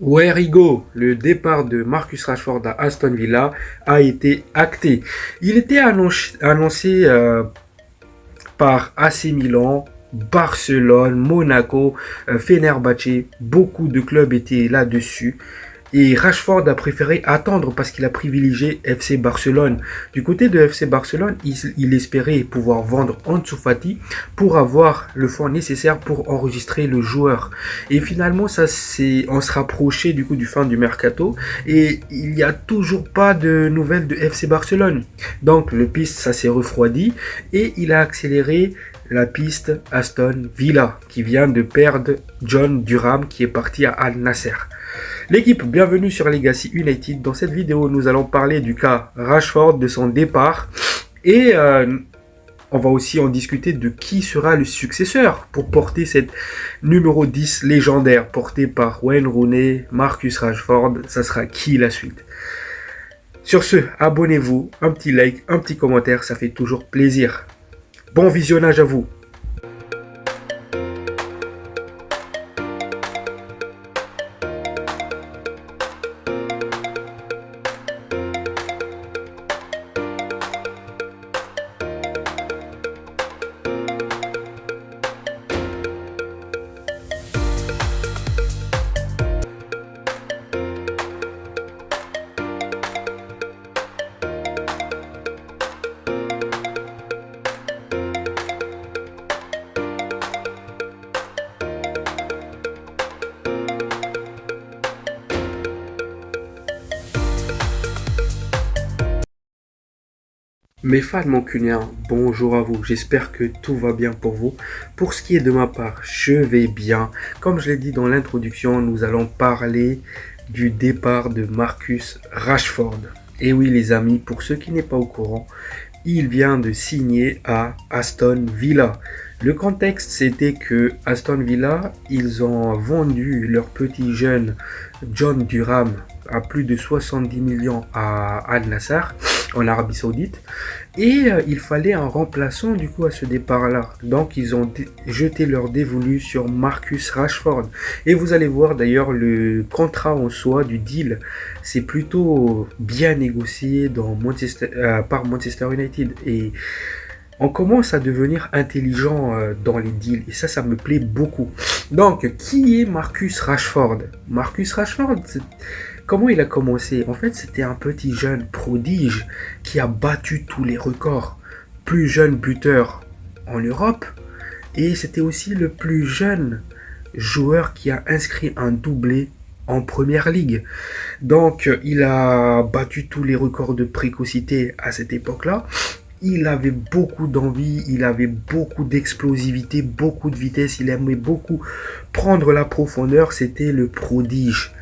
Ouais, Rigo, le départ de Marcus Rashford à Aston Villa a été acté. Il était annoncé par AC Milan, Barcelone, Monaco, Fenerbahçe. Beaucoup de clubs étaient là-dessus. Et Rashford a préféré attendre parce qu'il a privilégié FC Barcelone. Du côté de FC Barcelone, il espérait pouvoir vendre Ansu Fati pour avoir le fonds nécessaire pour enregistrer le joueur. Et finalement, on se rapprochait du coup du fin du mercato et il n'y a toujours pas de nouvelles de FC Barcelone. Donc le piste, ça s'est refroidi et il a accéléré la piste Aston Villa qui vient de perdre John Durham qui est parti à Al Nasser. L'équipe, bienvenue sur Legacy United. Dans cette vidéo, nous allons parler du cas Rashford, de son départ et on va aussi en discuter de qui sera le successeur pour porter cette numéro 10 légendaire portée par Wayne Rooney, Marcus Rashford. Ça sera qui la suite? Sur ce, abonnez-vous, un petit like, un petit commentaire, ça fait toujours plaisir. Bon visionnage à vous. Mes fans mancuniens, bonjour à vous, j'espère que tout va bien pour vous. Pour ce qui est de ma part, je vais bien. Comme je l'ai dit dans l'introduction, nous allons parler du départ de Marcus Rashford. Et oui les amis, pour ceux qui n'est pas au courant, il vient de signer à Aston Villa. Le contexte, c'était que Aston Villa, ils ont vendu leur petit jeune John Durham à plus de 70 millions à Al Nassr en Arabie Saoudite et il fallait un remplaçant du coup à ce départ-là. Donc ils ont jeté leur dévolu sur Marcus Rashford et vous allez voir d'ailleurs le contrat en soi du deal, c'est plutôt bien négocié par Manchester United et on commence à devenir intelligent dans les deals et ça me plaît beaucoup. Donc qui est Marcus Rashford? Marcus Rashford, comment il a commencé? En fait, c'était un petit jeune prodige qui a battu tous les records. Plus jeune buteur en Europe. Et c'était aussi le plus jeune joueur qui a inscrit un doublé en première ligue. Donc, il a battu tous les records de précocité à cette époque-là. Il avait beaucoup d'envie, il avait beaucoup d'explosivité, beaucoup de vitesse, il aimait beaucoup prendre la profondeur, c'était le prodige.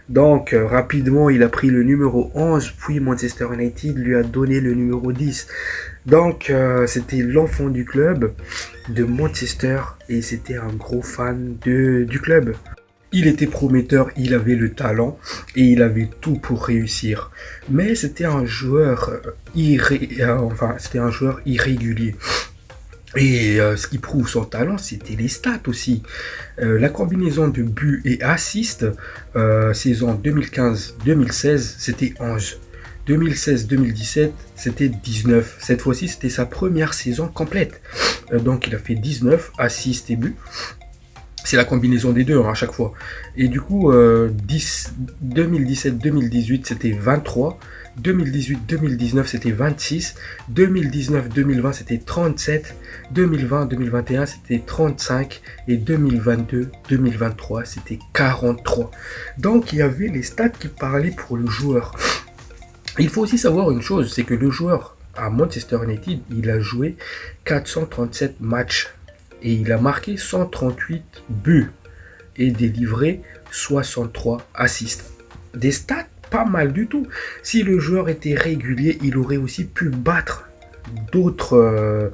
Donc, rapidement, il a pris le numéro 11, puis Manchester United lui a donné le numéro 10. Donc, c'était l'enfant du club de Manchester et c'était un gros fan du club. Il était prometteur, il avait le talent et il avait tout pour réussir. Mais c'était un joueur, c'était un joueur irrégulier. Et ce qui prouve son talent, c'était les stats aussi. La combinaison de buts et assists, saison 2015-2016, c'était 11. 2016-2017, c'était 19. Cette fois-ci, c'était sa première saison complète. Donc, il a fait 19 assists et buts. C'est la combinaison des deux à chaque fois. Et du coup, 2017-2018, c'était 23. 2018-2019, c'était 26. 2019-2020, c'était 37. 2020-2021, c'était 35. Et 2022-2023, c'était 43. Donc, il y avait les stats qui parlaient pour le joueur. Il faut aussi savoir une chose, c'est que le joueur à Manchester United, il a joué 437 matchs. Et il a marqué 138 buts et délivré 63 assists. Des stats pas mal du tout. Si le joueur était régulier, il aurait aussi pu battre d'autres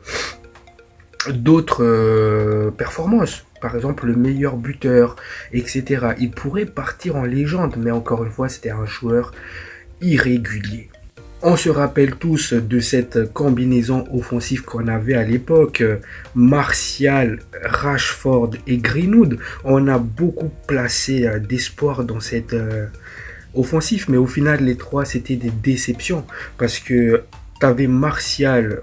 performances. Par exemple, le meilleur buteur, etc. Il pourrait partir en légende, mais encore une fois, c'était un joueur irrégulier. On se rappelle tous de cette combinaison offensive qu'on avait à l'époque, Martial, Rashford et Greenwood. On a beaucoup placé d'espoir dans cette offensive, mais au final, les trois, c'était des déceptions parce que tu avais Martial,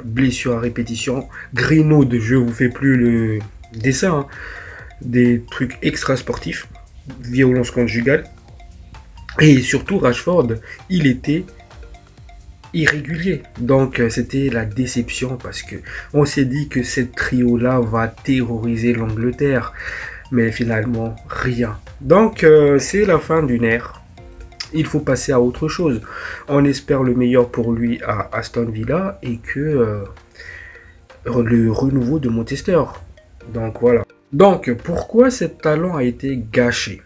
blessure à répétition, Greenwood, je vous fais plus le dessin, hein, des trucs extra sportifs, violence conjugale, et surtout Rashford, il était irrégulier. Donc c'était la déception parce que on s'est dit que cette trio là va terroriser l'Angleterre, mais finalement rien. Donc c'est la fin d'une ère. Il faut passer à autre chose. On espère le meilleur pour lui à Aston Villa et que le renouveau de Manchester. Donc voilà. Donc pourquoi ce talent a été gâché?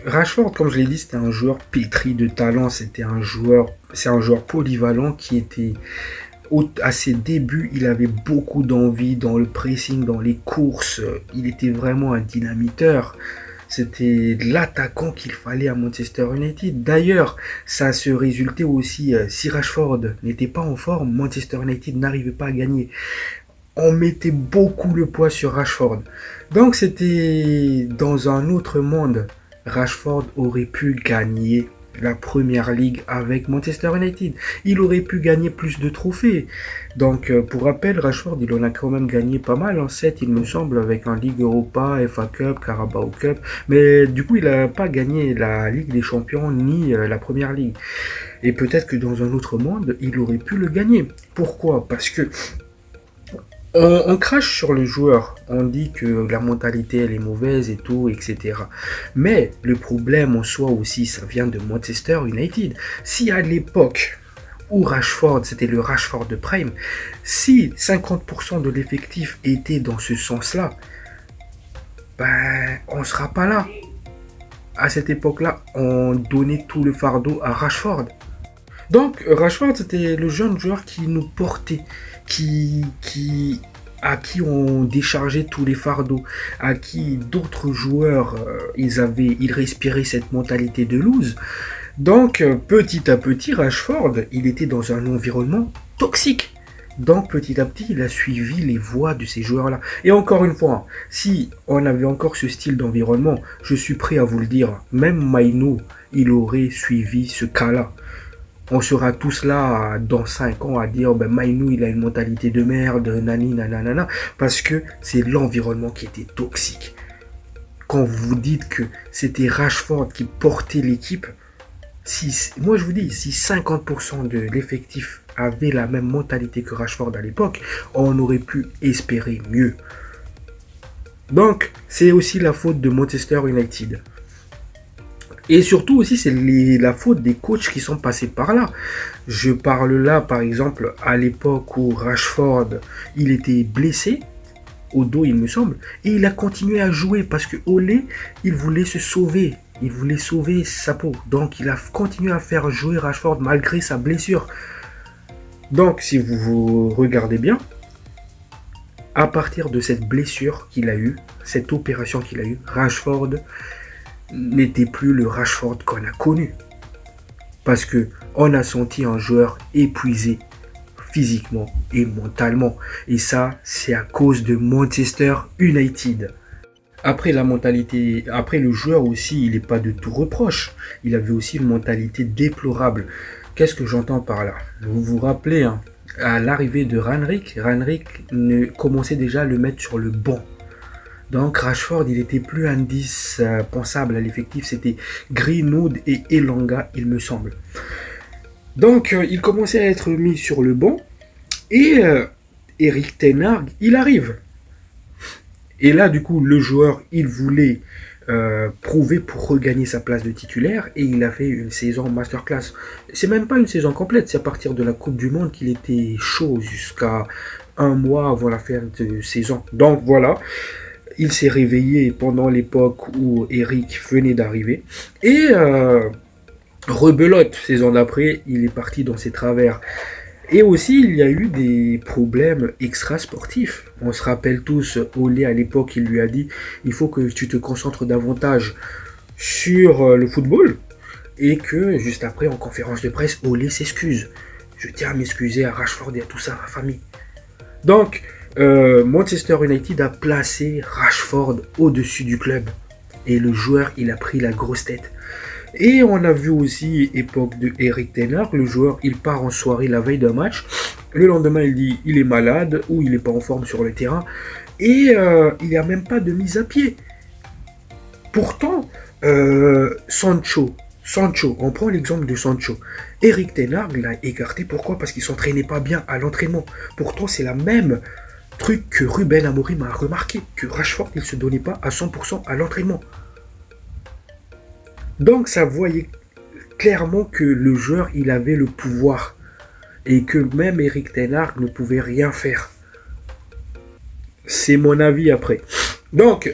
Rashford, comme je l'ai dit, c'était un joueur pétri de talent. C'est un joueur polyvalent qui était à ses débuts. Il avait beaucoup d'envie dans le pressing, dans les courses. Il était vraiment un dynamiteur. C'était l'attaquant qu'il fallait à Manchester United. D'ailleurs, ça se résultait aussi si Rashford n'était pas en forme, Manchester United n'arrivait pas à gagner. On mettait beaucoup le poids sur Rashford. Donc c'était dans un autre monde. Rashford aurait pu gagner la première ligue avec Manchester United. Il aurait pu gagner plus de trophées. Donc pour rappel, Rashford, il en a quand même gagné pas mal, en 7 il me semble, avec un Ligue Europa, FA Cup, Carabao Cup. Mais du coup, il n'a pas gagné la Ligue des Champions ni la première ligue. Et peut-être que dans un autre monde, il aurait pu le gagner. Pourquoi? Parce que on crache sur le joueur, on dit que la mentalité elle est mauvaise et tout, etc. Mais le problème en soi aussi, ça vient de Manchester United. Si à l'époque où Rashford, c'était le Rashford de Prime, si 50% de l'effectif était dans ce sens-là, ben on ne sera pas là. À cette époque-là, on donnait tout le fardeau à Rashford. Donc Rashford, c'était le jeune joueur qui nous portait, à qui on déchargeait tous les fardeaux, à qui d'autres joueurs, ils respiraient cette mentalité de lose. Donc petit à petit, Rashford, il était dans un environnement toxique. Donc petit à petit, il a suivi les voies de ces joueurs-là. Et encore une fois, si on avait encore ce style d'environnement, je suis prêt à vous le dire, même Maïno, il aurait suivi ce cas-là. On sera tous là dans 5 ans à dire ben Maïnou il a une mentalité de merde, nani nanana, parce que c'est l'environnement qui était toxique. Quand vous dites que c'était Rashford qui portait l'équipe, moi je vous dis, si 50% de l'effectif avait la même mentalité que Rashford à l'époque, on aurait pu espérer mieux. Donc, c'est aussi la faute de Manchester United. Et surtout aussi, c'est la faute des coachs qui sont passés par là. Je parle là, par exemple, à l'époque où Rashford, il était blessé, au dos, il me semble, et il a continué à jouer parce que Ole, il voulait se sauver. Il voulait sauver sa peau. Donc, il a continué à faire jouer Rashford malgré sa blessure. Donc, si vous regardez bien, à partir de cette blessure qu'il a eue, cette opération qu'il a eue, Rashford n'était plus le Rashford qu'on a connu. Parce que on a senti un joueur épuisé physiquement et mentalement. Et ça, c'est à cause de Manchester United. Après la mentalité, après le joueur aussi, il n'est pas de tout reproche. Il avait aussi une mentalité déplorable. Qu'est-ce que j'entends par là? Vous vous rappelez, hein, à l'arrivée de Rangnick commençait déjà à le mettre sur le banc. Donc Rashford, il était plus indispensable à l'effectif, c'était Greenwood et Elanga, il me semble. Donc il commençait à être mis sur le banc et Erik ten Hag, il arrive. Et là, du coup, le joueur, il voulait prouver pour regagner sa place de titulaire et il a fait une saison masterclass. C'est même pas une saison complète, c'est à partir de la Coupe du Monde qu'il était chaud jusqu'à un mois avant la fin de saison. Donc voilà. Il s'est réveillé pendant l'époque où Eric venait d'arriver. Et rebelote, saison d'après, il est parti dans ses travers. Et aussi, il y a eu des problèmes extra-sportifs. On se rappelle tous, Ole à l'époque, il lui a dit, il faut que tu te concentres davantage sur le football. Et que juste après, en conférence de presse, Ole s'excuse. Je tiens à m'excuser à Rashford et à tout ça, à ma famille. Donc, Manchester United a placé Rashford au-dessus du club. Et le joueur, il a pris la grosse tête. Et on a vu aussi, époque de Erik ten Hag, le joueur, il part en soirée la veille d'un match. Le lendemain, il dit il est malade ou il n'est pas en forme sur le terrain. Et il n'y a même pas de mise à pied. Pourtant, Sancho, on prend l'exemple de Sancho. Erik ten Hag l'a écarté. Pourquoi? Parce qu'il ne s'entraînait pas bien à l'entraînement. Pourtant, c'est la même truc que Ruben Amorim a remarqué, que Rashford, il ne se donnait pas à 100% à l'entraînement. Donc, ça voyait clairement que le joueur, il avait le pouvoir. Et que même Erik ten Hag ne pouvait rien faire. C'est mon avis après. Donc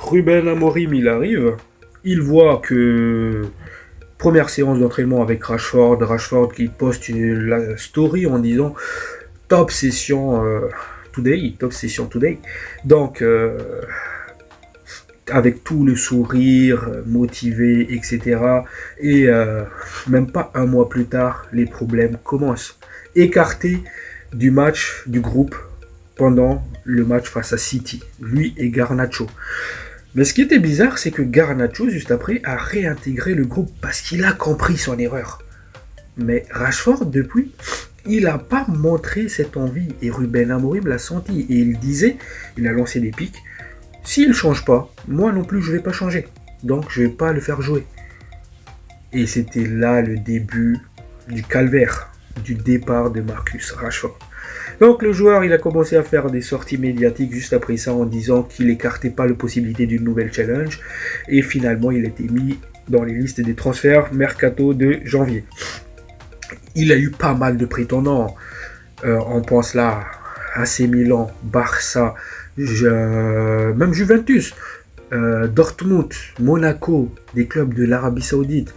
Ruben Amorim, il arrive. Il voit que première séance d'entraînement avec Rashford qui poste la story en disant top session today. Donc avec tout le sourire, motivé, etc. Et même pas un mois plus tard, les problèmes commencent. Écarté du match du groupe pendant le match face à City, lui et Garnacho. Mais ce qui était bizarre, c'est que Garnacho, juste après, a réintégré le groupe parce qu'il a compris son erreur. Mais Rashford, depuis, il n'a pas montré cette envie et Ruben Amorim l'a senti. Et il a lancé des pics. S'il ne change pas, moi non plus je ne vais pas changer. Donc je ne vais pas le faire jouer. Et c'était là le début du calvaire, du départ de Marcus Rashford. Donc le joueur, il a commencé à faire des sorties médiatiques juste après ça en disant qu'il n'écartait pas la possibilité d'une nouvelle challenge. Et finalement, il a été mis dans les listes des transferts mercato de janvier. Il a eu pas mal de prétendants. On pense là à AC Milan, Barça, même Juventus, Dortmund, Monaco, des clubs de l'Arabie Saoudite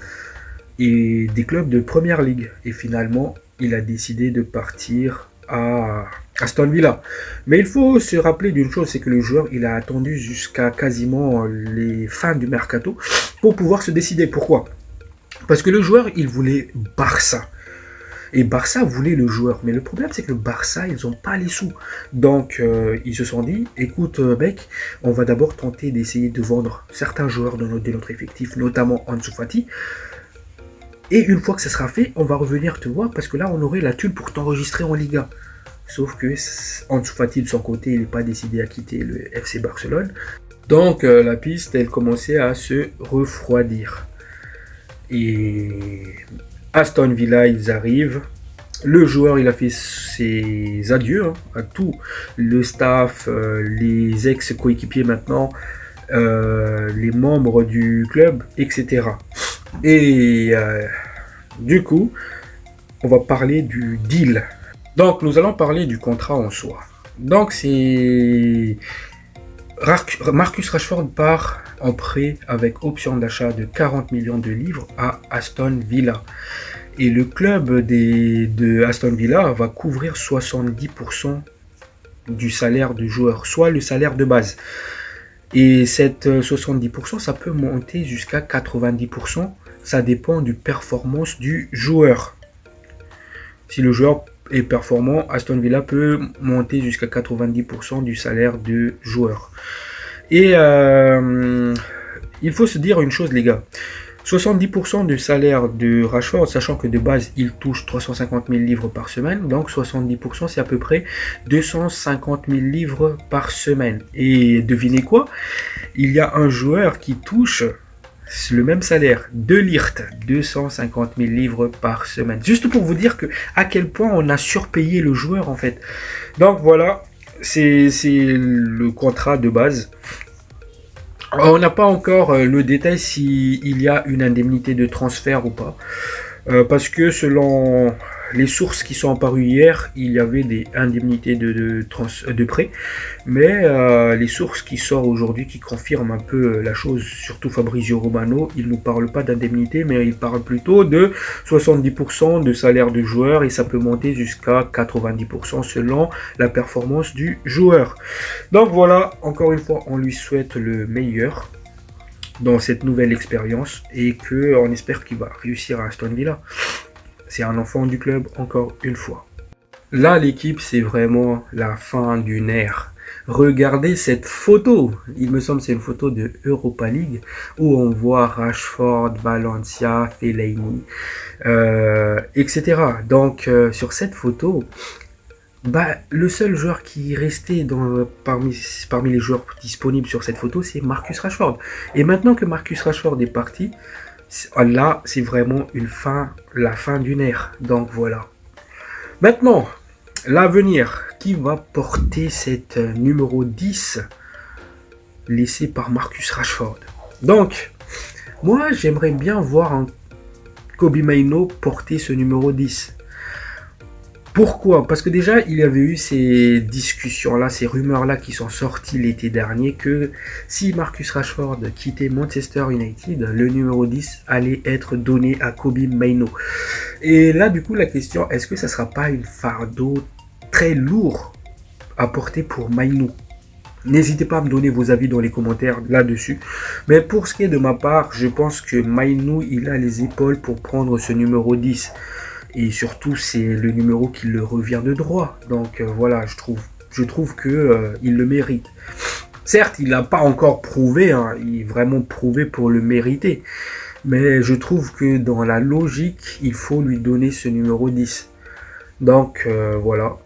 et des clubs de Première Ligue. Et finalement, il a décidé de partir à Aston Villa. Mais il faut se rappeler d'une chose, c'est que le joueur, il a attendu jusqu'à quasiment les fins du mercato pour pouvoir se décider. Pourquoi? Parce que le joueur, il voulait Barça. Et Barça voulait le joueur. Mais le problème, c'est que le Barça, ils n'ont pas les sous. Donc, ils se sont dit, écoute, mec, on va d'abord tenter d'essayer de vendre certains joueurs de notre effectif, notamment Ansu Fati. Et une fois que ça sera fait, on va revenir te voir parce que là, on aurait la thune pour t'enregistrer en Liga. Sauf que Ansu Fati, de son côté, il n'est pas décidé à quitter le FC Barcelone. Donc, la piste, elle commençait à se refroidir. Et Aston Villa, ils arrivent. Le joueur, il a fait ses adieux à tout. Le staff, les ex-coéquipiers maintenant, les membres du club, etc. Et du coup, on va parler du deal. Donc, nous allons parler du contrat en soi. Donc, c'est Marcus Rashford part en prêt avec option d'achat de 40 millions de livres à Aston Villa. Et le club de Aston Villa va couvrir 70% du salaire du joueur, soit le salaire de base. Et cette 70%, ça peut monter jusqu'à 90%. Ça dépend du performance du joueur. Si le joueur est performant, Aston Villa peut monter jusqu'à 90% du salaire du joueur. Et il faut se dire une chose, les gars. 70% du salaire de Rashford, sachant que de base, il touche 350 000 livres par semaine. Donc 70%, c'est à peu près 250 000 livres par semaine. Et devinez quoi? Il y a un joueur qui touche le même salaire, De Ligt, 250 000 livres par semaine. Juste pour vous dire à quel point on a surpayé le joueur en fait. Donc voilà, c'est le contrat de base. On n'a pas encore le détail s'il y a une indemnité de transfert ou pas. Parce que selon les sources qui sont apparues hier, il y avait des indemnités de prêt. Mais les sources qui sortent aujourd'hui, qui confirment un peu la chose, surtout Fabrizio Romano, il ne nous parle pas d'indemnité, mais il parle plutôt de 70% de salaire de joueur et ça peut monter jusqu'à 90% selon la performance du joueur. Donc voilà, encore une fois, on lui souhaite le meilleur. dans cette nouvelle expérience et qu'on espère qu'il va réussir à Aston Villa. C'est un enfant du club, encore une fois. Là, l'équipe, c'est vraiment la fin d'une ère. Regardez cette photo. Il me semble que c'est une photo de Europa League où on voit Rashford, Valencia, Fellaini, etc. Donc, sur cette photo, le seul joueur qui restait parmi les joueurs disponibles sur cette photo, c'est Marcus Rashford. Et maintenant que Marcus Rashford est parti, là, c'est vraiment la fin d'une ère. Donc voilà. Maintenant, l'avenir, qui va porter cette numéro 10 laissée par Marcus Rashford. Donc, moi, j'aimerais bien voir un Kobbie Mainoo porter ce numéro 10. Pourquoi? Parce que déjà, il y avait eu ces discussions-là, ces rumeurs-là qui sont sorties l'été dernier que si Marcus Rashford quittait Manchester United, le numéro 10 allait être donné à Kobbie Mainoo. Et là, du coup, la question, est-ce que ça ne sera pas une fardeau très lourd à porter pour Mainoo? N'hésitez pas à me donner vos avis dans les commentaires là-dessus. Mais pour ce qui est de ma part, je pense que Mainoo, il a les épaules pour prendre ce numéro 10. Et surtout, c'est le numéro qui le revient de droit. Donc voilà, je trouve que il le mérite. Certes, il n'a pas encore prouvé, il est vraiment prouvé pour le mériter. Mais je trouve que dans la logique, il faut lui donner ce numéro 10. Donc voilà.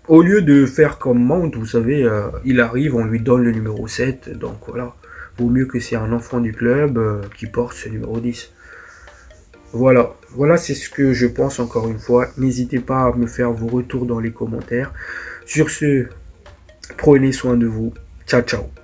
Au lieu de faire comme Mount, vous savez, il arrive, on lui donne le numéro 7. Donc voilà. Vaut mieux que c'est un enfant du club qui porte ce numéro 10. Voilà, c'est ce que je pense encore une fois. N'hésitez pas à me faire vos retours dans les commentaires. Sur ce, prenez soin de vous. Ciao, ciao.